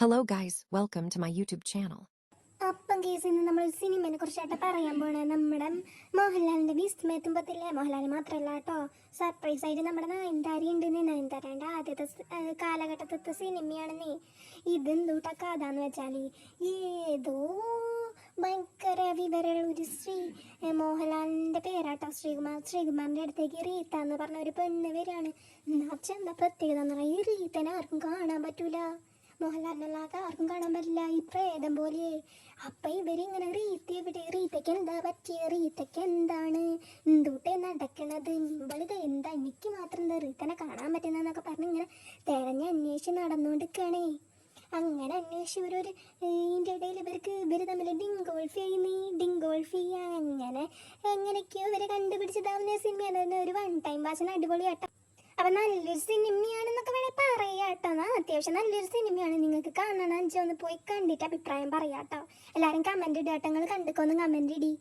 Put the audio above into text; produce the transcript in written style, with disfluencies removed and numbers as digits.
Hello guys, welcome to my YouTube channel. അപ്പം case ഇന്ന് നമ്മൾ സിനിമയെ കുറിച്ചായിട്ട് പറയാൻ പോണേ. നമ്മുടെ മോഹൻലാലിന്റെ വിസ്മയത്തുമ്പത്തില്ലേ, മോഹൻലാൽ മാത്രമല്ല കേട്ടോ, സർപ്രൈസ് ആയിട്ട് നമ്മുടെ നയൻതാര ഉണ്ട്. നയൻതാരൻ്റെ ആദ്യത്തെ കാലഘട്ടത്തെ സിനിമയാണ്. ഇതെന്തൂട്ട കഥ എന്ന് വെച്ചാൽ ഏതോ ഭയങ്കര വിവരമുള്ള ഒരു മോഹൻലാലിൻ്റെ പേരാട്ടോ ശ്രീകുമാറിൻ്റെ അടുത്തേക്ക് റീത്ത എന്ന് പറഞ്ഞ ഒരു പെണ്ണ് വരികയാണ്. എന്താ പ്രത്യേകത എന്ന് പറഞ്ഞാൽ ഈ റീത്തനെ ആർക്കും കാണാൻ പറ്റൂല, മോഹൻലാലിനല്ലാതെ ആർക്കും കാണാൻ പറ്റില്ല, ഈ പ്രേതം പോലെ. അപ്പം ഇവരിങ്ങനെ റീത്തയ്ക്ക് എന്താ പറ്റിയ, റീത്തയ്ക്ക് എന്താണ് എന്തൂട്ടെ നടക്കണത്, ഇവളിത് എന്താ എനിക്ക് മാത്രം എന്താ റീത്തനെ കാണാൻ പറ്റുന്നതെന്നൊക്കെ പറഞ്ഞ് ഇങ്ങനെ തിരഞ്ഞ് അന്വേഷിച്ച് നടന്നുകൊണ്ടിരിക്കുകയാണേ. അങ്ങനെ അന്വേഷിച്ച് ഇതിൻ്റെ ഇടയിൽ ഇവർ തമ്മിൽ ഡിങ്കോൾഫി അങ്ങനെ എങ്ങനെയൊക്കെയോ ഇവരെ കണ്ടുപിടിച്ചതാവുന്ന സിനിമയാണ്. ഒരു വൺ ടൈം വാച്ചിന് അടിപൊളിയാട്ടോ. അപ്പം നല്ലൊരു സിനിമയാണെന്നൊക്കെ വേണേൽ പറയാം കേട്ടോ. അത്യാവശ്യം നല്ലൊരു സിനിമയാണ്. നിങ്ങൾക്ക് കാണണം, ഒന്ന് പോയി കണ്ടിട്ട് അഭിപ്രായം പറയാം കേട്ടോ. എല്ലാവരും കമൻറ്റ് ഇടുക കേട്ടോ. നിങ്ങൾ കണ്ടിക്കോന്ന് കമൻറ്റ് ഇടി.